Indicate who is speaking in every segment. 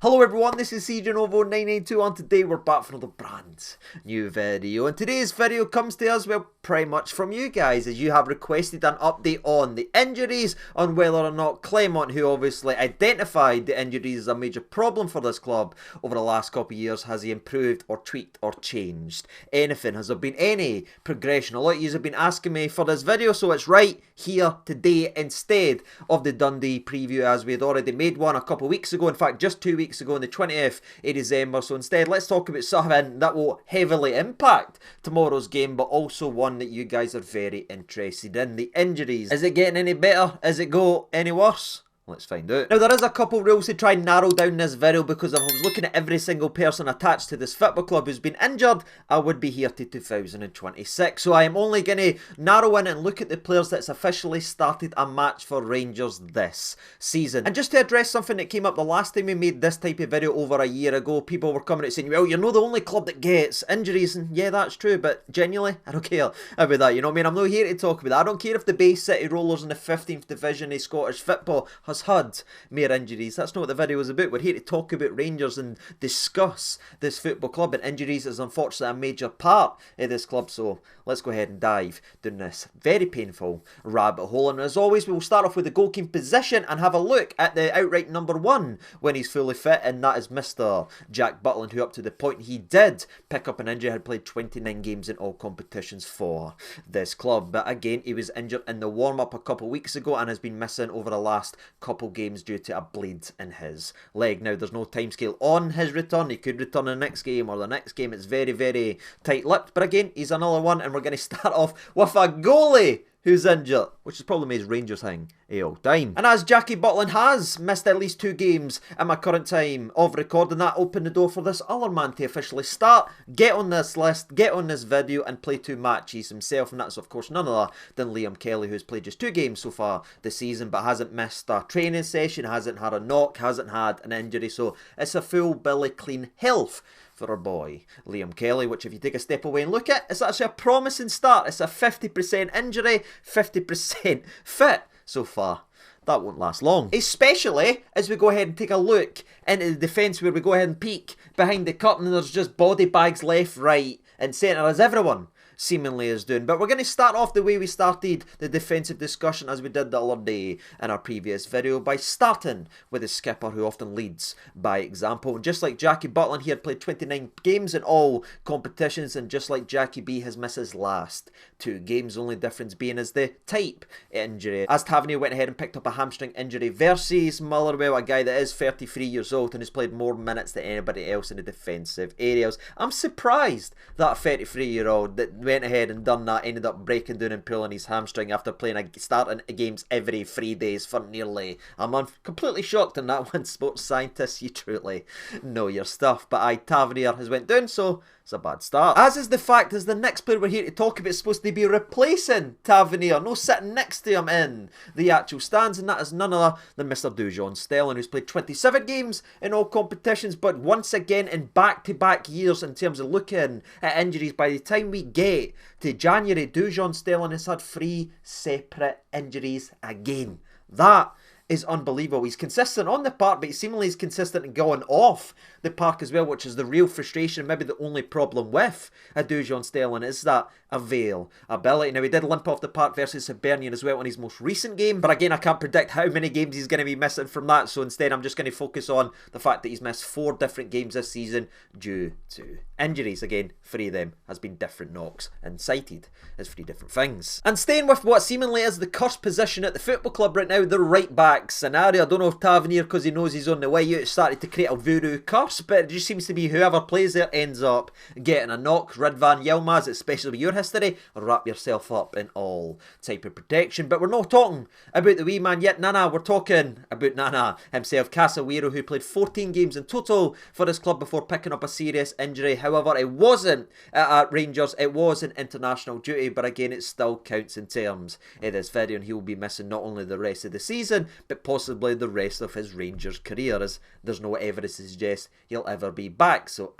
Speaker 1: Hello everyone, this is CJNovo982 and today we're back for another brand new video. And today's video comes to us, well, pretty much from you guys, as you have requested an update on the injuries, on whether or not Clement, who obviously identified the injuries as a major problem for this club over the last couple of years, has he improved or tweaked or changed anything? Has there been any progression? A lot of you have been asking me for this video, so it's right here today instead of the Dundee preview, as we had already made one a couple of weeks ago. In fact, just 2 weeks ago on the 20th of December. So instead, let's talk about something that will heavily impact tomorrow's game, but also one that you guys are very interested in: the injuries. Is it getting any better? Is it go any worse? Let's find out. Now, there is a couple rules to try and narrow down this video, because if I was looking at every single person attached to this football club who's been injured, I would be here to 2026. So I am only going to narrow in and look at the players that's officially started a match for Rangers this season. And just to address something that came up the last time we made this type of video over a year ago, people were coming out saying, well, you're not the only club that gets injuries. And yeah, that's true, but genuinely, I don't care about that. You know what I mean? I'm not here to talk about that. I don't care if the Bay City Rollers in the 15th Division of Scottish football has had mere injuries. That's not what the video is about. We're here to talk about Rangers and discuss this football club, and injuries is unfortunately a major part of this club. So let's go ahead and dive down this very painful rabbit hole. And as always, we will start off with the goalkeeping position and have a look at the outright number one when he's fully fit, and that is Mr. Jack Butland, who up to the point he did pick up an injury had played 29 games in all competitions for this club. But again, he was injured in the warm-up a couple of weeks ago and has been missing over the last couple games due to a bleed in his leg. Now, there's no timescale on his return. He could return in the next game or the next game. It's very, very tight-lipped. But again, he's another one, and we're going to start off with a goalie who's injured, which is probably his Rangers thing all time. And as Jackie Butland has missed at least 2 games at my current time of recording, that opened the door for this other man to officially start, get on this list, get on this video, and play 2 matches himself. And that's of course none other than Liam Kelly, who's played just 2 games so far this season, but hasn't missed a training session, hasn't had a knock, hasn't had an injury. So it's a full Billy clean health for our boy Liam Kelly, which if you take a step away and look at, it's actually a promising start. It's a 50% injury, 50% fit so far. That won't last long, especially as we go ahead and take a look into the defence, where we go ahead and peek behind the curtain and there's just body bags left, right and centre, as everyone seemingly is doing. But we're going to start off the way we started the defensive discussion as we did the other day in our previous video, by starting with the skipper, who often leads by example. And just like Jackie Butland, he had played 29 games in all competitions, and just like Jackie B has missed his last 2 games, only difference being is the type injury, as Tavernier went ahead and picked up a hamstring injury versus Motherwell, a guy that is 33 years old and has played more minutes than anybody else in the defensive areas. I'm surprised that a 33-year-old that went ahead and done that ended up breaking down and pulling his hamstring after starting games every 3 days for nearly a month. Completely shocked on that one, sports scientists. You truly know your stuff. But Tavernier has went down, so it's a bad start. As is the fact as the next player we're here to talk about is supposed to be replacing Tavernier, no sitting next to him in the actual stands, and that is none other than Mr. Dujon Stelling, who's played 27 games in all competitions, but once again in back-to-back years in terms of looking at injuries. By the time we get to January, Dujon Stelling has had 3 separate injuries again. That is unbelievable. He's consistent on the park, but he seemingly is consistent in going off the park as well, which is the real frustration. Maybe the only problem with a Dujon Stelling is that availability. Now, he did limp off the park versus Hibernian as well in his most recent game, but again, I can't predict how many games he's going to be missing from that, so instead I'm just going to focus on the fact that he's missed 4 different games this season due to injuries. Again, 3 of them has been different knocks, and cited as 3 different things. And staying with what seemingly is the cursed position at the football club right now, the right back scenario. I don't know if Tavernier, because he knows he's on the way out, started to create a voodoo curse, but it just seems to be whoever plays there ends up getting a knock. Ridvan Yilmaz, especially with your history, wrap yourself up in all type of protection. But we're not talking about the wee man yet, Nana. We're talking about Nana himself, Casemiro, who played 14 games in total for this club before picking up a serious injury. However, it wasn't at Rangers, it was in international duty, but again, it still counts in terms of this video, and he will be missing not only the rest of the season, but possibly the rest of his Rangers career, as there's no evidence to suggest he'll ever be back. So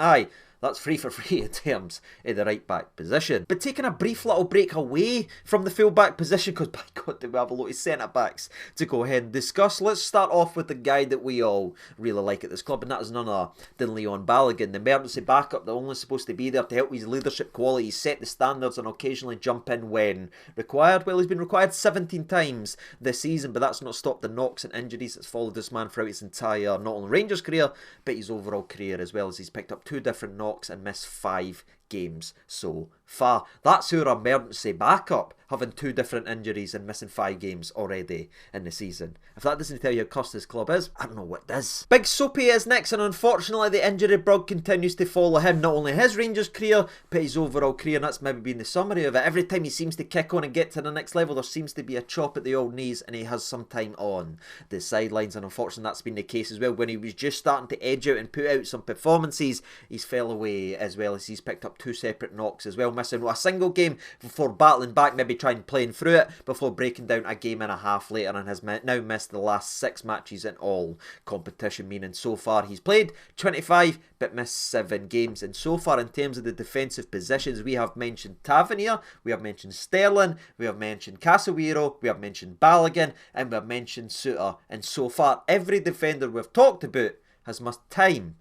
Speaker 1: That's free for free in terms of the right back position. But taking a brief little break away from the full back position, because by God, do we have a lot of centre backs to go ahead and discuss. Let's start off with the guy that we all really like at this club, and that is none other than Leon Balogun, the emergency backup that only supposed to be there to help with his leadership qualities, set the standards, and occasionally jump in when required. Well, he's been required 17 times this season, but that's not stopped the knocks and injuries that's followed this man throughout his entire not only Rangers career, but his overall career as well, as he's picked up 2 different knocks and missed 5 games so far. That's your emergency backup, having 2 different injuries and missing 5 games already in the season. If that doesn't tell you how cursed this club is, I don't know what does. Big Soapy is next, and unfortunately the injury bug continues to follow him, not only his Rangers career, but his overall career, and that's maybe been the summary of it. Every time he seems to kick on and get to the next level, there seems to be a chop at the old knees, and he has some time on the sidelines, and unfortunately that's been the case as well. When he was just starting to edge out and put out some performances, he's fell away, as well as he's picked up 2 separate knocks as well, missing a single game before battling back, maybe trying playing through it before breaking down a game and a half later, and has now missed the last 6 matches in all competition, meaning so far he's played 25 but missed 7 games. And so far in terms of the defensive positions, we have mentioned Tavernier, we have mentioned Sterling, we have mentioned Casemiro, we have mentioned Balogun, and we have mentioned Suter, and so far every defender we've talked about has missed time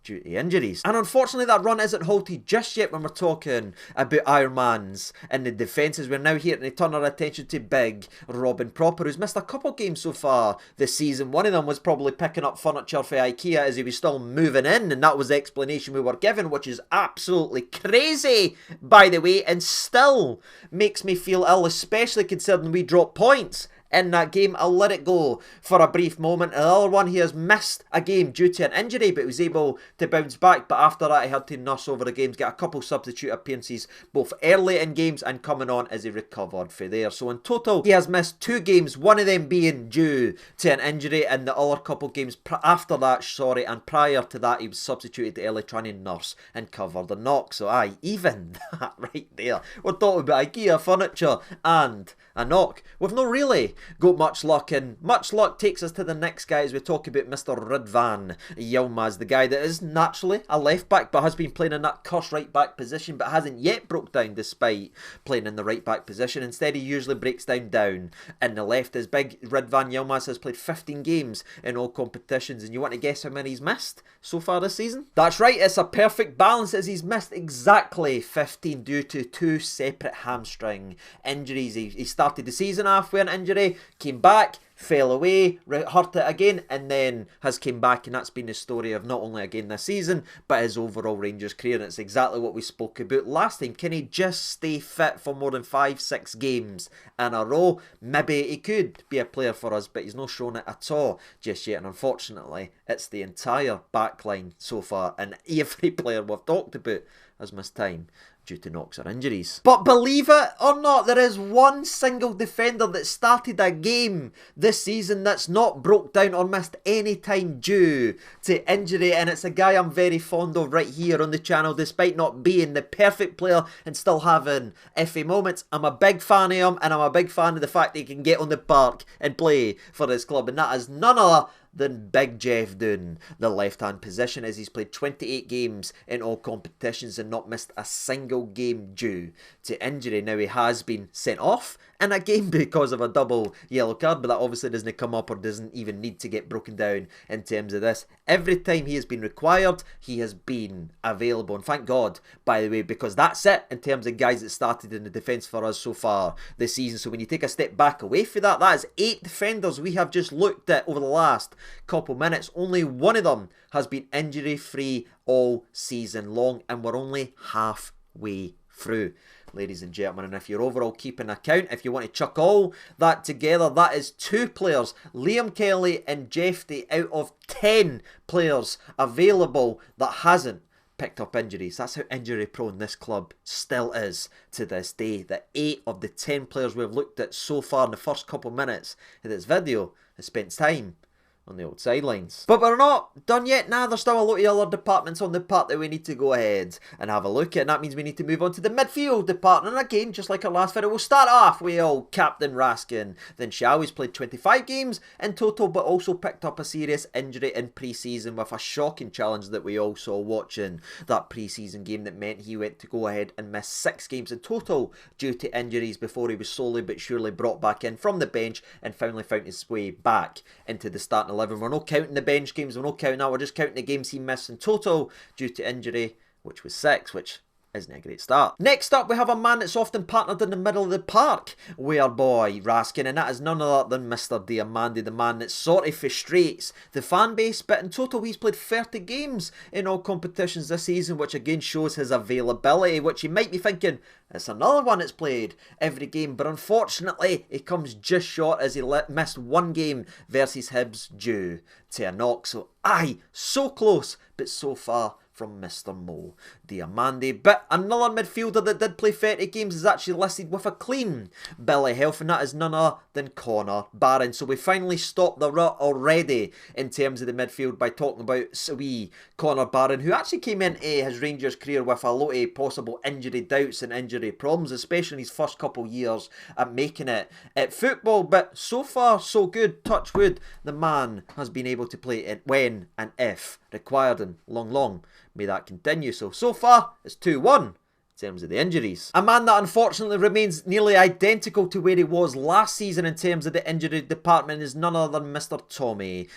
Speaker 1: due to injuries. And unfortunately that run isn't halted just yet when we're talking about Ironmans and the defences. We're now here to turn our attention to big Robin Proper, who's missed a couple games so far this season. One of them was probably picking up furniture for IKEA as he was still moving in, and that was the explanation we were given, which is absolutely crazy, by the way, and still makes me feel ill, especially considering we dropped points in that game. I'll let it go for a brief moment. Another one, he has missed a game due to an injury, but was able to bounce back. But after that, he had to nurse over the games, get a couple substitute appearances, both early in games and coming on as he recovered for there. So in total, he has missed 2 games, one of them being due to an injury, and the other couple games after that, and prior to that, he was substituted early trying to nurse and cover the knock. So aye, even that right there, we're talking about IKEA furniture and a knock. We've not really got much luck, and much luck takes us to the next guy as we talk about Mr. Ridvan Yilmaz, the guy that is naturally a left back but has been playing in that cursed right back position but hasn't yet broke down despite playing in the right back position. Instead he usually breaks down in the left. As big Ridvan Yilmaz has played 15 games in all competitions, and you want to guess how many he's missed so far this season? That's right, it's a perfect balance, as he's missed exactly 15 due to 2 separate hamstring injuries. He started the season off with an injury, came back, fell away, hurt it again, and then has came back, and that's been the story of not only again this season, but his overall Rangers career. And it's exactly what we spoke about last time. Can he just stay fit for more than 5-6 games in a row? Maybe he could be a player for us, but he's not shown it at all just yet. And unfortunately, it's the entire backline so far, and every player we've talked about has missed time due to knocks or injuries. But believe it or not, there is one single defender that started a game this season that's not broke down or missed any time due to injury, and it's a guy I'm very fond of right here on the channel, despite not being the perfect player and still having iffy moments. I'm a big fan of him, and I'm a big fan of the fact that he can get on the park and play for his club, and that is none other than Big Jeff Doon, the left-hand position, as he's played 28 games in all competitions and not missed a single game due to injury. Now, he has been sent off in a game because of a double yellow card, but that obviously doesn't come up or doesn't even need to get broken down in terms of this. Every time he has been required, he has been available, and thank God, by the way, because that's it in terms of guys that started in the defence for us so far this season. So when you take a step back away from that, that is 8 defenders we have just looked at over the last couple minutes. Only one of them has been injury free all season long, and we're only halfway through, ladies and gentlemen. And if you're overall keeping account, if you want to chuck all that together, that is 2 players, Liam Kelly and Jeffy, out of 10 players available that hasn't picked up injuries. That's how injury prone this club still is to this day. That 8 of the 10 players we've looked at so far in the first couple minutes of this video has spent time on the old sidelines. But we're not done yet. Nah, there's still a lot of other departments on the part that we need to go ahead and have a look at, and that means we need to move on to the midfield department. And again, just like our last video, we'll start off with old Captain Raskin. Then Shawi's played 25 games in total, but also picked up a serious injury in pre-season with a shocking challenge that we all saw watching that pre-season game that meant he went to go ahead and miss 6 games in total due to injuries before he was slowly but surely brought back in from the bench and finally found his way back into the starting 11. We're not counting the bench games, we're not counting that, we're just counting the games he missed in total due to injury, which was 6, which isn't a great start. Next up, we have a man that's often partnered in the middle of the park with our boy Raskin, and that is none other than Mr. Diamandi, the man that sort of frustrates the fan base. But in total, he's played 30 games in all competitions this season, which again shows his availability, which you might be thinking, it's another one that's played every game, but unfortunately, he comes just short as he missed 1 game versus Hibs due to a knock. So aye, so close, but so far from Mr. Mo Diamandi. But another midfielder that did play 30 games is actually listed with a clean bill of health, and that is none other than Connor Barron. So we finally stopped the rut already in terms of the midfield by talking about wee Connor Barron, who actually came into his Rangers career with a lot of possible injury doubts and injury problems, especially in his first couple of years at making it at football. But so far, so good. Touch wood, the man has been able to play it when and if required, and long may that continue. So far, it's 2-1 in terms of the injuries. A man that unfortunately remains nearly identical to where he was last season in terms of the injury department is none other than Mr. Tommy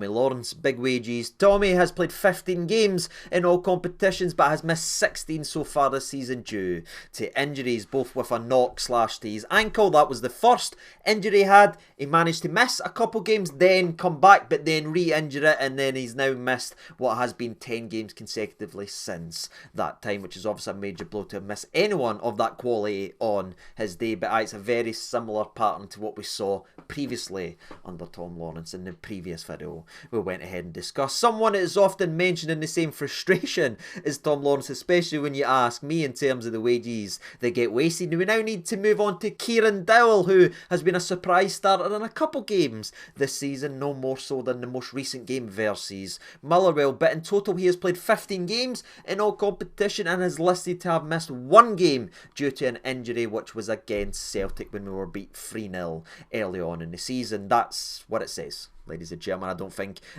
Speaker 1: Lawrence. Big wages. Tommy has played 15 games in all competitions, but has missed 16 so far this season due to injuries, both with a knock / to his ankle. That was the first injury he had. He managed to miss a couple games, then come back, but then re-injure it, and then he's now missed what has been 10 games consecutively since that time, which is obviously a major blow to miss anyone of that quality on his day. But it's a very similar pattern to what we saw previously under Tom Lawrence in the previous video we went ahead and discussed. Someone that is often mentioned in the same frustration as Tom Lawrence, especially when you ask me in terms of the wages that get wasted. And we now need to move on to Kieran Dowell, who has been a surprise starter in a couple games this season, no more so than the most recent game versus Motherwell. But in total, he has played 15 games in all competition and is listed to have missed 1 game due to an injury, which was against Celtic when we were beat 3-0 early on in the season. That's what it says, ladies and gentlemen.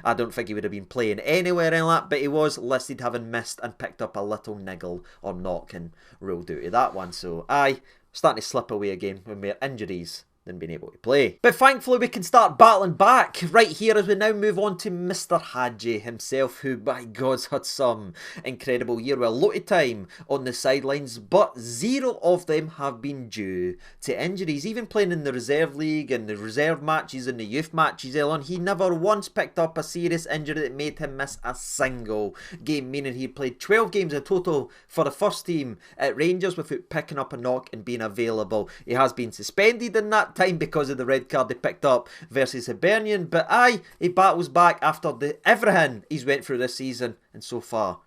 Speaker 1: I don't think he would have been playing anywhere in that, but he was listed having missed and picked up a little niggle or knock and ruled out of that one. So aye, starting to slip away again when we're injuries than being able to play. But thankfully we can start battling back right here as we now move on to Mr. Hadji himself, who by God's had some incredible year with a lot of time on the sidelines, but 0 of them have been due to injuries. Even playing in the reserve league and the reserve matches and the youth matches early on, he never once picked up a serious injury that made him miss a single game, meaning he played 12 games in total for the first team at Rangers without picking up a knock and being available. He has been suspended in that time because of the red card he picked up versus Hibernian, but aye, he battles back after everything he's went through this season, and so far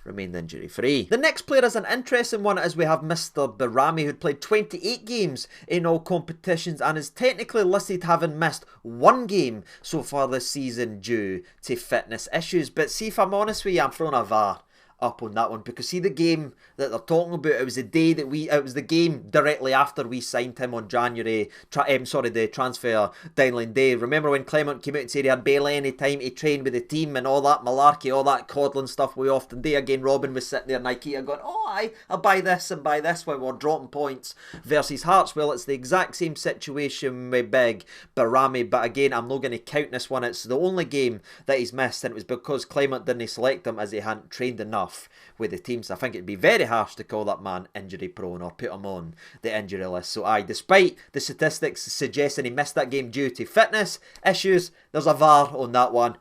Speaker 1: remained injury free. The next player is an interesting one, as we have Mr. Barami, who played 28 games in all competitions and is technically listed having missed 1 game so far this season due to fitness issues. But see, if I'm honest with you, I'm throwing a VAR up on that one, because see, the game that they're talking about, it was the day that it was the game directly after we signed him on the transfer deadline day. Remember when Clement came out and said he had barely any time to train with the team and all that malarkey, all that coddling stuff we often do. Again, Robin was sitting there and Ikea going, oh, I'll buy this and buy this while we're dropping points versus Hearts. Well, it's the exact same situation with Big Barami, but again, I'm not going to count this one. It's the only game that he's missed, and it was because Clement didn't select him as he hadn't trained enough with the team. So I think it'd be very harsh to call that man injury prone or put him on the injury list. So aye, despite the statistics suggesting he missed that game due to fitness issues, there's a VAR on that one,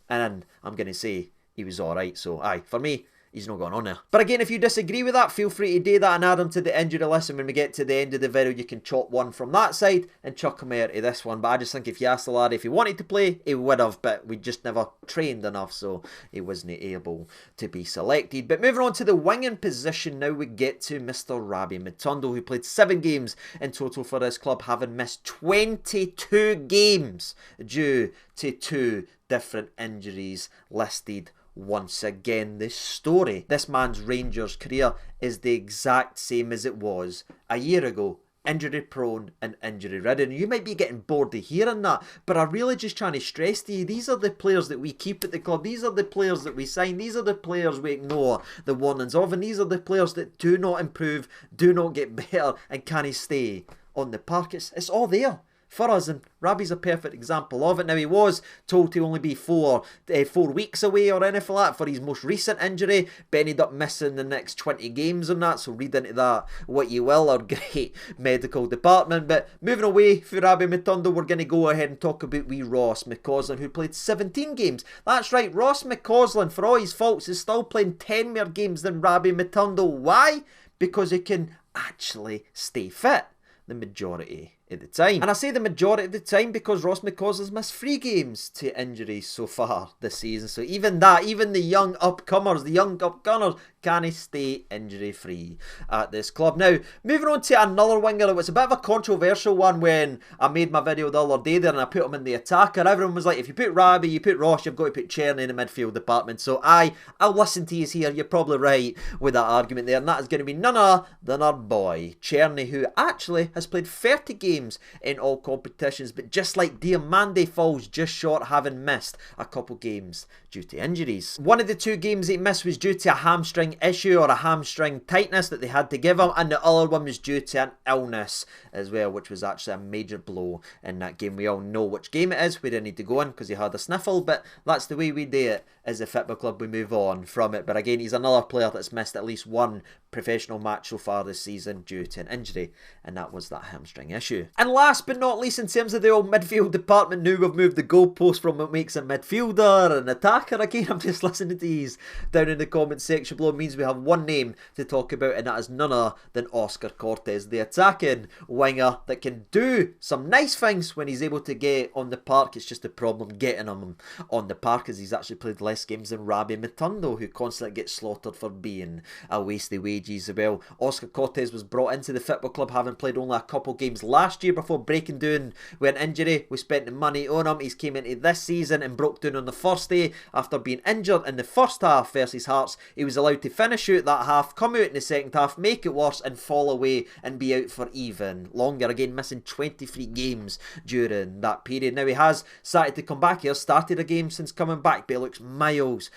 Speaker 1: and I'm going to say he was alright. So aye, for me, he's not going on there. But again, if you disagree with that, feel free to do that and add him to the injury list, and when we get to the end of the video, you can chop one from that side and chuck him out to this one. But I just think if you asked the lad if he wanted to play, he would have, but we just never trained enough, so he wasn't able to be selected. But moving on to the winging position, now we get to Mr. Rabbi Matondo, who played 7 games in total for his club, having missed 22 games due to 2 different injuries listed. Once again, the story, this man's Rangers career is the exact same as it was a year ago. Injury prone and injury ridden. You might be getting bored of hearing that, but I'm really just trying to stress to you, these are the players that we keep at the club, these are the players that we sign, these are the players we ignore the warnings of, and these are the players that do not improve, do not get better, and can't stay on the park. It's all there for us, and Rabbi's a perfect example of it. Now, he was told to only be 4 weeks away or anything like that for his most recent injury, but ended up missing the next 20 games on that, so read into that what you will. Our great medical department. But moving away for Rabbi Matondo, we're going to go ahead and talk about wee Ross McCausland, who played 17 games. That's right, Ross McCausland, for all his faults, is still playing 10 more games than Rabbi Matondo. Why? Because he can actually stay fit the majority of the time. And I say the majority of the time because Ross McCausland's missed 3 games to injuries so far this season. So even that, even the young upcomers, the young upgunners, can stay injury free at this club. Now, moving on to another winger, it was a bit of a controversial one when I made my video the other day there and I put him in the attacker. Everyone was like, if you put Rabbi, you put Ross, you've got to put Cherny in the midfield department. So I'll listen to you here. You're probably right with that argument there, and that is going to be none other than our boy Cherny, who actually has played 30 games in all competitions, but just like Diamande falls just short, having missed a couple games due to injuries. One of the 2 games he missed was due to a hamstring issue or a hamstring tightness that they had to give him, and the other one was due to an illness as well, which was actually a major blow in that game. We all know which game it is. We didn't need to go in because he had a sniffle, but that's the way we do it as a football club. We move on from it. But again, he's another player that's missed at least 1 professional match so far this season due to an injury, and that was that hamstring issue. And last but not least, in terms of the old midfield department, now we've moved the goalpost from what makes a midfielder and attacker. Again, I'm just listening to these down in the comment section below. It means we have one name to talk about, and that is none other than Oscar Cortez, the attacking winger that can do some nice things when he's able to get on the park. It's just a problem getting him on the park, as he's actually played less games than Rabbi Matondo, who constantly gets slaughtered for being a waste of wages. Well, Oscar Cortez was brought into the football club having played only a couple games last year before breaking down with an injury. We spent the money on him. He's came into this season and broke down on the first day after being injured in the first half versus Hearts. He was allowed to finish out that half, come out in the second half, make it worse, and fall away and be out for even longer. Again, missing 23 games during that period. Now, he has started to come back. He has started a game since coming back, but he looks miles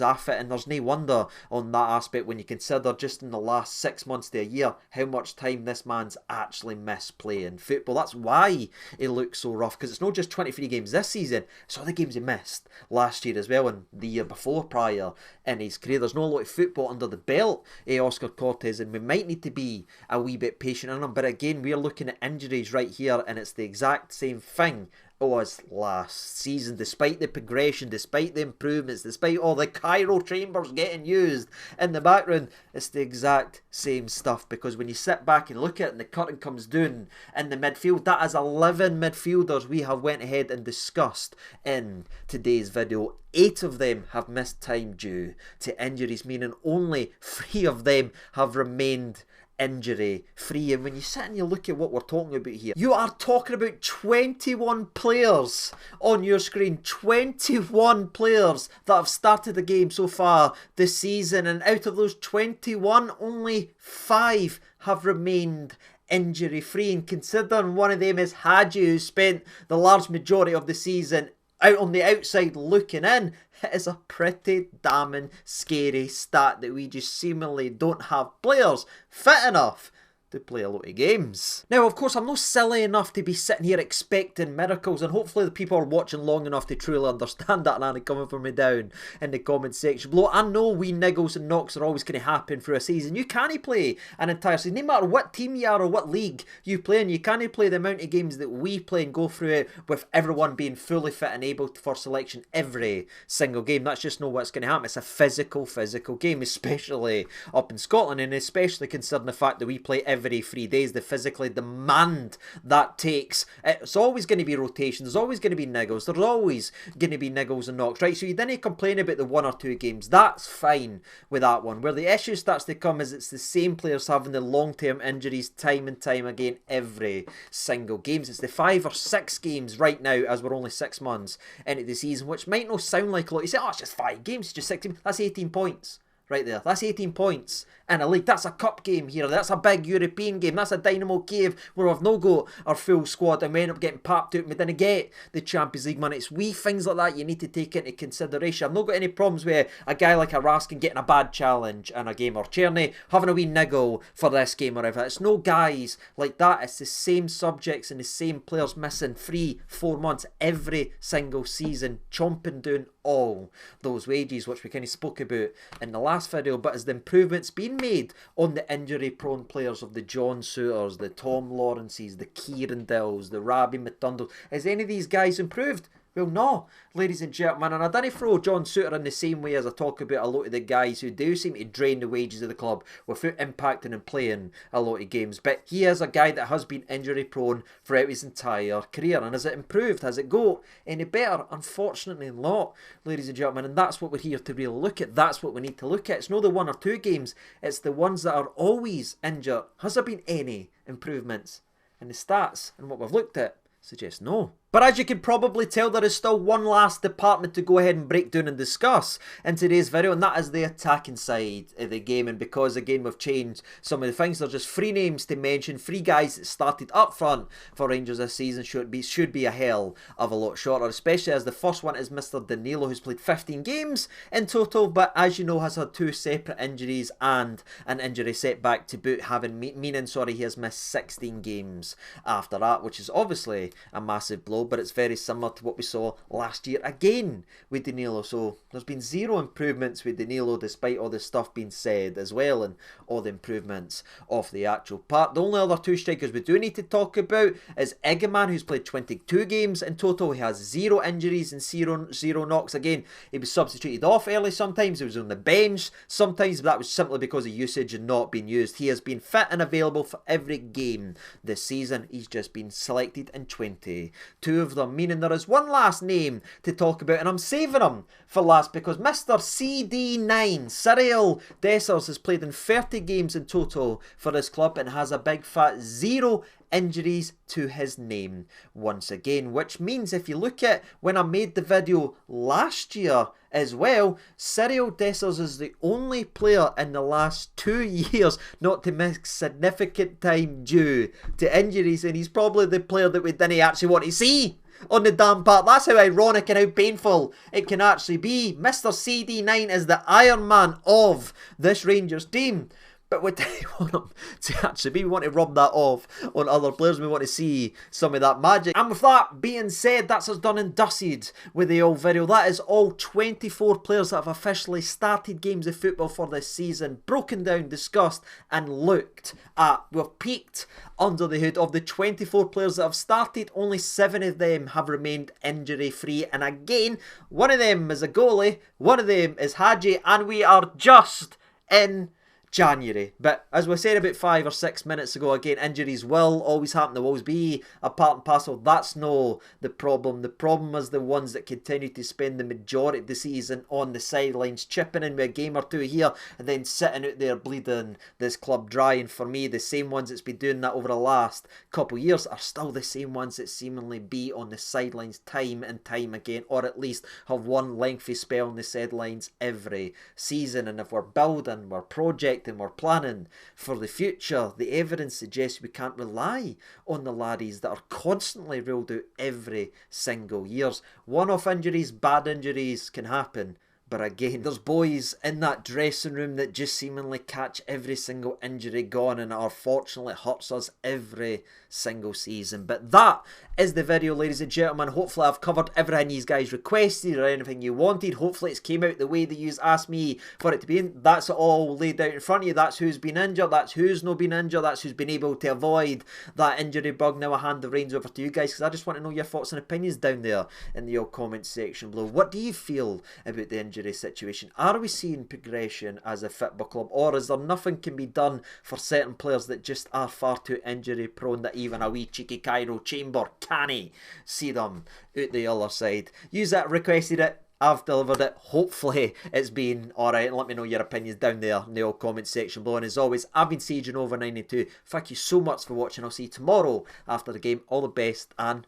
Speaker 1: off it, and there's no wonder on that aspect when you consider just in the last 6 months to a year how much time this man's actually missed playing football. That's why he looks so rough, because it's not just 23 games this season, it's all the games he missed last year as well and the year before prior in his career. There's not a lot of football under the belt, Oscar Cortez, and we might need to be a wee bit patient on him. But again, we're looking at injuries right here, and it's the exact same thing as last season. Despite the progression, despite the improvements, despite all the Cairo chambers getting used in the background, it's the exact same stuff. Because when you sit back and look at it and the curtain comes down in the midfield, that is 11 midfielders we have went ahead and discussed in today's video. 8 of them have missed time due to injuries, meaning only 3 of them have remained injury free. And when you sit and you look at what we're talking about here, you are talking about 21 players on your screen. 21 players that have started the game so far this season, and out of those 21, only 5 have remained injury free. And considering one of them is Hadji, who spent the large majority of the season out on the outside looking in, it is a pretty damning scary stat that we just seemingly don't have players fit enough to play a lot of games. Now, of course, I'm not silly enough to be sitting here expecting miracles, and hopefully the people are watching long enough to truly understand that and aren't coming for me down in the comment section below. I know wee niggles and knocks are always going to happen through a season. You can't play an entire season, no matter what team you are or what league you play in. You can't play the amount of games that we play and go through it with everyone being fully fit and able for selection every single game. That's just not what's going to happen. It's a physical game, especially up in Scotland, and especially considering the fact that we play every 3 days, the physically demand that takes. It's always going to be rotation. There's always going to be niggles. There's always going to be niggles and knocks, right? So you didn't complain about the 1 or 2 games. That's fine with that one. Where the issue starts to come is it's the same players having the long-term injuries time and time again every single games. It's the 5 or 6 games right now, as we're only 6 months into the season, which might not sound like a lot. You say, oh, it's just 5 games, it's just 16. That's 18 points. Right there, that's 18 points in a league. That's a cup game here. That's a big European game. That's a Dynamo Kiev where we've no got our full squad and we end up getting papped out and we didn't get the Champions League money. It's wee things like that you need to take into consideration. I've not got any problems with a guy like a Raskin getting a bad challenge in a game, or Tierney having a wee niggle for this game or whatever. It's no guys like that. It's the same subjects and the same players missing 3-4 months every single season, chomping down all those wages, which we kind of spoke about in the last video. But as the improvements being made on the injury prone players of the John Souters, the Tom Lawrences, the Kieran Dills, the Rabbi McDundle, has any of these guys improved? Well, no, ladies and gentlemen, and I don't throw John Souter in the same way as I talk about a lot of the guys who do seem to drain the wages of the club without impacting and playing a lot of games. But he is a guy that has been injury prone throughout his entire career. And has it improved? Has it got any better? Unfortunately not, ladies and gentlemen. And that's what we're here to really look at. That's what we need to look at. It's not the 1 or 2 games. It's the ones that are always injured. Has there been any improvements? And the stats and what we've looked at suggest no. But as you can probably tell, there is still one last department to go ahead and break down and discuss in today's video, and that is the attacking side of the game. And because again we've changed some of the things, there's just 3 names to mention, 3 guys that started up front for Rangers this season. Should be a hell of a lot shorter, especially as the first one is Mr. Danilo, who's played 15 games in total, but as you know has had 2 separate injuries and an injury setback to boot, meaning he has missed 16 games after that, which is obviously a massive blow. But it's very similar to what we saw last year again with Danilo. So there's been 0 improvements with Danilo, despite all the stuff being said as well, and all the improvements of the actual part. The only other 2 strikers we do need to talk about is Egeman, who's played 22 games in total. He has 0 injuries and 0 knocks. Again, he was substituted off early sometimes. He was on the bench sometimes, but that was simply because of usage and not being used. He has been fit and available for every game this season. He's just been selected in 22 of them, meaning there is one last name to talk about, and I'm saving him for last because Mr. CD9, Cyril Dessers, has played in 30 games in total for this club and has a big fat 0 injuries to his name once again, which means if you look at when I made the video last year as well, Cyril Dessers is the only player in the last 2 years not to miss significant time due to injuries, and he's probably the player that we didn't actually want to see on the damn part. That's how ironic and how painful it can actually be. Mr. CD9 is the Iron Man of this Rangers team. But we didn't want him to actually be. We want to rub that off on other players. We want to see some of that magic. And with that being said, that's us done and dusted with the old video. That is all 24 players that have officially started games of football for this season, broken down, discussed and looked at. We've peeked under the hood of the 24 players that have started. Only 7 of them have remained injury free. And again, one of them is a goalie, one of them is Hadji, and we are just in January. But as we said about 5 or 6 minutes ago, again, injuries will always happen. There will always be a part and parcel. That's no the problem. The problem is the ones that continue to spend the majority of the season on the sidelines, chipping in with a game or 2 here and then sitting out there bleeding this club dry. And for me, the same ones that's been doing that over the last couple of years are still the same ones that seemingly be on the sidelines time and time again, or at least have one lengthy spell on the sidelines every season. And if we're building, we're projecting, and we're planning for the future, the evidence suggests we can't rely on the laddies that are constantly ruled out every single year. One-off injuries, bad injuries can happen, But again, there's boys in that dressing room that just seemingly catch every single injury gone, and it unfortunately hurts us every single season. But that is the video, ladies and gentlemen. Hopefully I've covered everything you guys requested or anything you wanted. Hopefully it's came out the way that you asked me for it to be in. That's it all laid out in front of you. That's who's been injured, that's who's not been injured, that's who's been able to avoid that injury bug. Now I hand the reins over to you guys, because I just want to know your thoughts and opinions down there in the old comment section below. What do you feel about the injury situation? Are we seeing progression as a football club, or is there nothing can be done for certain players that just are far too injury prone that even a wee cheeky Cairo Chamber can't see them out the other side? Use that, requested it, I've delivered it. Hopefully it's been alright. Let me know your opinions down there in the old comment section below. And as always, I've been SageAndOver92. Thank you so much for watching. I'll see you tomorrow after the game. All the best and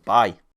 Speaker 1: bye.